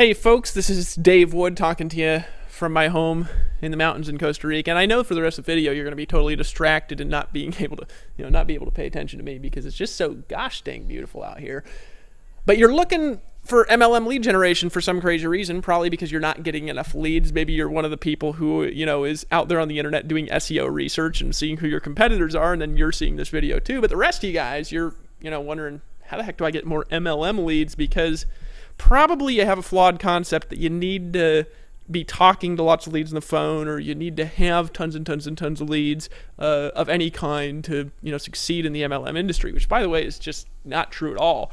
Hey folks, this is Dave Wood talking to you from my home in the mountains in Costa Rica. And I know for the rest of the video you're going to be totally distracted and not being able to, not be able to pay attention to me because it's just so gosh dang beautiful out here. But you're looking for MLM lead generation for some crazy reason, probably because you're not getting enough leads. Maybe you're one of the people who, is out there on the internet doing SEO research and seeing who your competitors are, and then you're seeing this video too. But the rest of you guys, you're, wondering, how the heck do I get more MLM leads? Because probably you have a flawed concept that you need to be talking to lots of leads on the phone, or you need to have tons and tons and tons of leads of any kind to, succeed in the MLM industry, which, by the way, is just not true at all.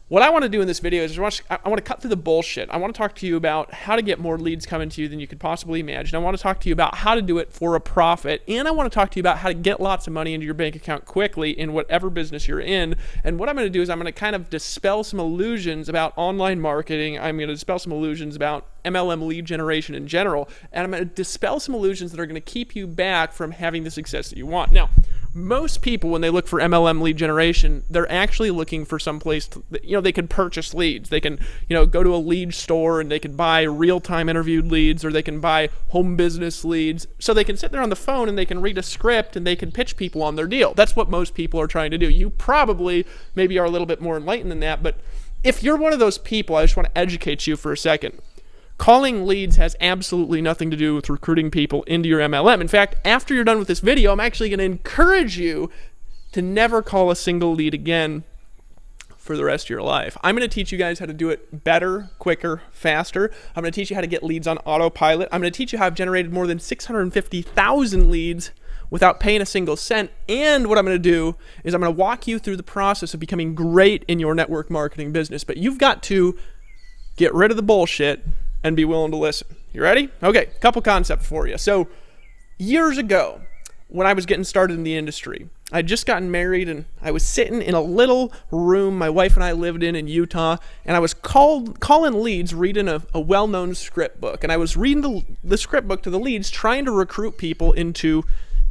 What I want to do in this video is I want to cut through the bullshit. I want to talk to you about how to get more leads coming to you than you could possibly imagine. I want to talk to you about how to do it for a profit, and I want to talk to you about how to get lots of money into your bank account quickly in whatever business you're in. And what I'm going to do is I'm going to kind of dispel some illusions about online marketing. I'm going to dispel some illusions about MLM lead generation in general, and I'm going to dispel some illusions that are going to keep you back from having the success that you want. Now, most people, when they look for MLM lead generation, they're actually looking for some place they can purchase leads. They can, go to a lead store and they can buy real-time interviewed leads, or they can buy home business leads. So they can sit there on the phone and they can read a script and they can pitch people on their deal. That's what most people are trying to do. You probably maybe are a little bit more enlightened than that, but if you're one of those people, I just want to educate you for a second. Calling leads has absolutely nothing to do with recruiting people into your MLM. In fact, after you're done with this video, I'm actually going to encourage you to never call a single lead again for the rest of your life. I'm going to teach you guys how to do it better, quicker, faster. I'm going to teach you how to get leads on autopilot. I'm going to teach you how I've generated more than 650,000 leads without paying a single cent. And what I'm going to do is I'm going to walk you through the process of becoming great in your network marketing business. But you've got to get rid of the bullshit and be willing to listen. You ready? Okay, couple concepts for you. So years ago, when I was getting started in the industry, I'd just gotten married and I was sitting in a little room my wife and I lived in Utah, and I was calling leads, reading a well-known script book. And I was reading the script book to the leads, trying to recruit people into,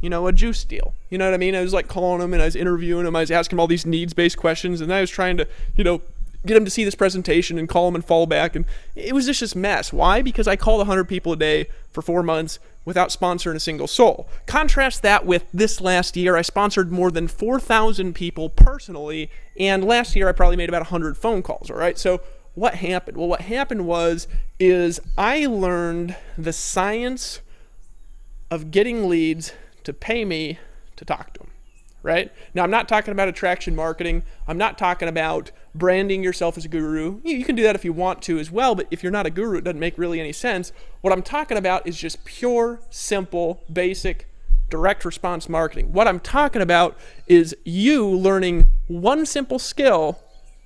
a juice deal. You know what I mean? I was like calling them and I was interviewing them. I was asking them all these needs-based questions, and I was trying to, get them to see this presentation and call them and fall back. And it was just this mess. Why? Because I called 100 people a day for 4 months without sponsoring a single soul. Contrast that with this last year. I sponsored more than 4,000 people personally, and last year I probably made about 100 phone calls, all right? So what happened? Well, what happened is I learned the science of getting leads to pay me to talk to them. Right? Now, I'm not talking about attraction marketing. I'm not talking about branding yourself as a guru. You can do that if you want to as well, but if you're not a guru, it doesn't make really any sense. What I'm talking about is just pure, simple, basic, direct response marketing. What I'm talking about is you learning one simple skill,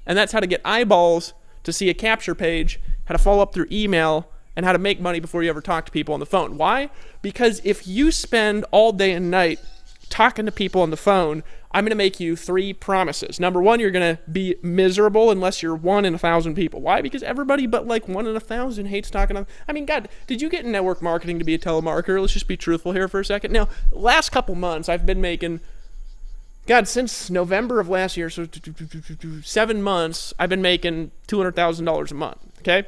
and that's how to get eyeballs to see a capture page, how to follow up through email, and how to make money before you ever talk to people on the phone. Why? Because if you spend all day and night talking to people on the phone, I'm going to make you 3 promises. Number 1, you're going to be miserable unless you're 1 in 1,000 people. Why? Because everybody but like 1 in 1,000 hates talking on. I mean, God, did you get in network marketing to be a telemarketer? Let's just be truthful here for a second. Now, last couple months, I've been making, since November of last year, so 7 months, I've been making $200,000 a month, okay?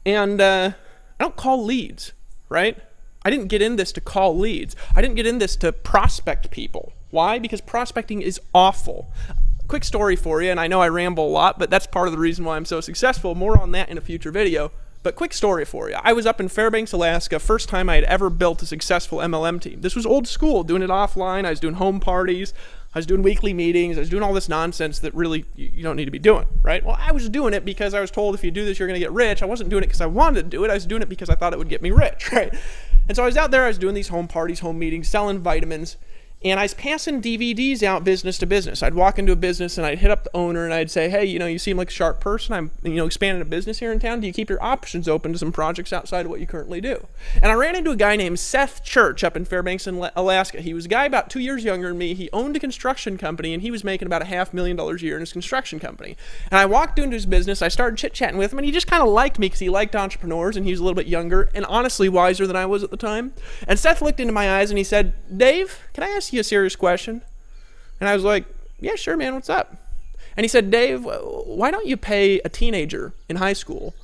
And I don't call leads, right? I didn't get in this to call leads. I didn't get in this to prospect people. Why? Because prospecting is awful. Quick story for you, and I know I ramble a lot, but that's part of the reason why I'm so successful. More on that in a future video. But quick story for you. I was up in Fairbanks, Alaska, first time I had ever built a successful MLM team. This was old school, doing it offline. I was doing home parties. I was doing weekly meetings. I was doing all this nonsense that really you don't need to be doing, right? Well, I was doing it because I was told if you do this, you're going to get rich. I wasn't doing it because I wanted to do it. I was doing it because I thought it would get me rich, right? And so I was out there, I was doing these home parties, home meetings, selling vitamins, and I was passing DVDs out business to business. I'd walk into a business and I'd hit up the owner and I'd say, hey, you seem like a sharp person. I'm, expanding a business here in town. Do you keep your options open to some projects outside of what you currently do? And I ran into a guy named Seth Church up in Fairbanks, Alaska. He was a guy about 2 years younger than me. He owned a construction company and he was making about $500,000 a year in his construction company. And I walked into his business. I started chit-chatting with him, and he just kind of liked me because he liked entrepreneurs, and he was a little bit younger and honestly wiser than I was at the time. And Seth looked into my eyes and he said, Dave, can I ask you a serious question? And I was like, yeah, sure, man, what's up? And he said, Dave, why don't you pay a teenager in high school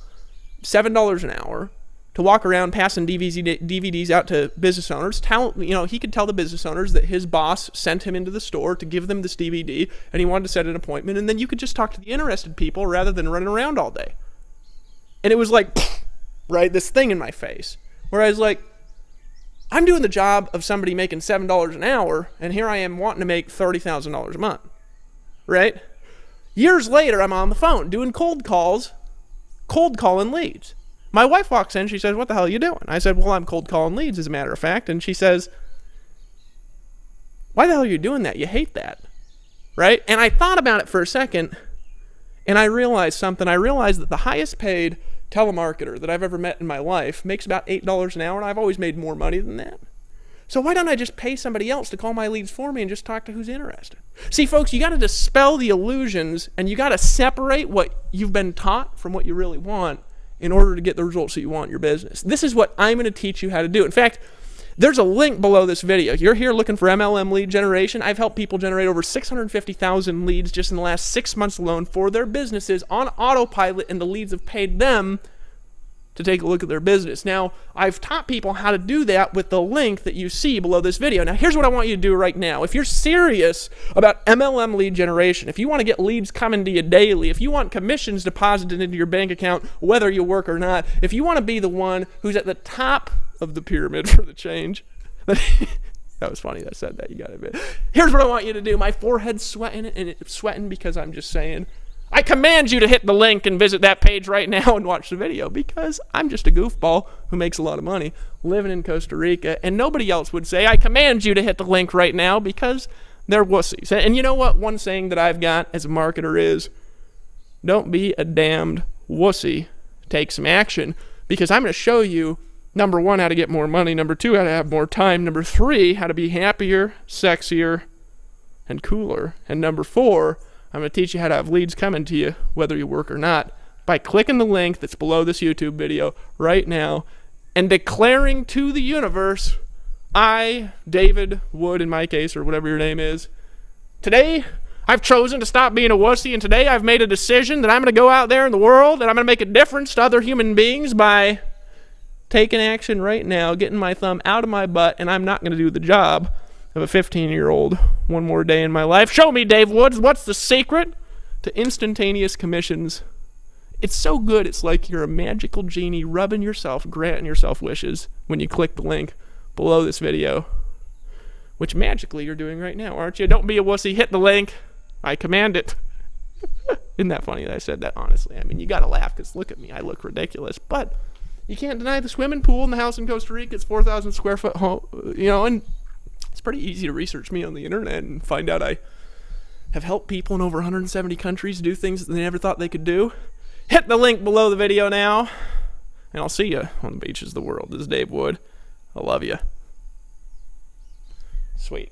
$7 an hour to walk around passing DVDs out to business owners. He could tell the business owners that his boss sent him into the store to give them this DVD, and he wanted to set an appointment, and then you could just talk to the interested people rather than running around all day. And it was like, right, this thing in my face, where I was like, I'm doing the job of somebody making $7 an hour, and here I am wanting to make $30,000 a month, right? Years later, I'm on the phone doing cold calling leads. My wife walks in, she says, what the hell are you doing? I said, well, I'm cold calling leads, as a matter of fact. And she says, why the hell are you doing that? You hate that, right? And I thought about it for a second, and I realized something. I realized that the highest paid telemarketer that I've ever met in my life makes about $8 an hour, and I've always made more money than that. So why don't I just pay somebody else to call my leads for me and just talk to who's interested? See, folks, you got to dispel the illusions, and you got to separate what you've been taught from what you really want in order to get the results that you want in your business. This is what I'm going to teach you how to do. In fact, there's a link below this video. You're here looking for MLM lead generation. I've helped people generate over 650,000 leads just in the last 6 months alone for their businesses on autopilot, and the leads have paid them to take a look at their business. Now, I've taught people how to do that with the link that you see below this video. Now, here's what I want you to do right now. If you're serious about MLM lead generation, if you want to get leads coming to you daily, if you want commissions deposited into your bank account, whether you work or not, if you want to be the one who's at the top of the pyramid for the change, that was funny that I said that, you got to admit. Here's what I want you to do. My forehead's sweating, and it's sweating because I'm just saying, I command you to hit the link and visit that page right now and watch the video, because I'm just a goofball who makes a lot of money living in Costa Rica, and nobody else would say, I command you to hit the link right now, because they're wussies. And you know what? One saying that I've got as a marketer is, don't be a damned wussy. Take some action, because I'm going to show you, number one, how to get more money, number two, how to have more time, number three, how to be happier, sexier, and cooler, and number four, I'm going to teach you how to have leads coming to you, whether you work or not, by clicking the link that's below this YouTube video right now and declaring to the universe, I, David Wood in my case, or whatever your name is, today I've chosen to stop being a wussy, and today I've made a decision that I'm going to go out there in the world and I'm going to make a difference to other human beings by taking action right now, getting my thumb out of my butt, and I'm not going to do the job of a 15-year-old one more day in my life. Show me, Dave Woods, what's the secret to instantaneous commissions? It's so good, it's like you're a magical genie rubbing yourself, granting yourself wishes when you click the link below this video, which magically you're doing right now, aren't you? Don't be a wussy, hit the link. I command it. Isn't that funny that I said that, honestly? I mean, you gotta laugh, because look at me, I look ridiculous, but you can't deny the swimming pool in the house in Costa Rica. It's 4,000 square foot home, and it's pretty easy to research me on the internet and find out I have helped people in over 170 countries do things that they never thought they could do. Hit the link below the video now, and I'll see you on the beaches of the world. This is Dave Wood. I love you. Sweet.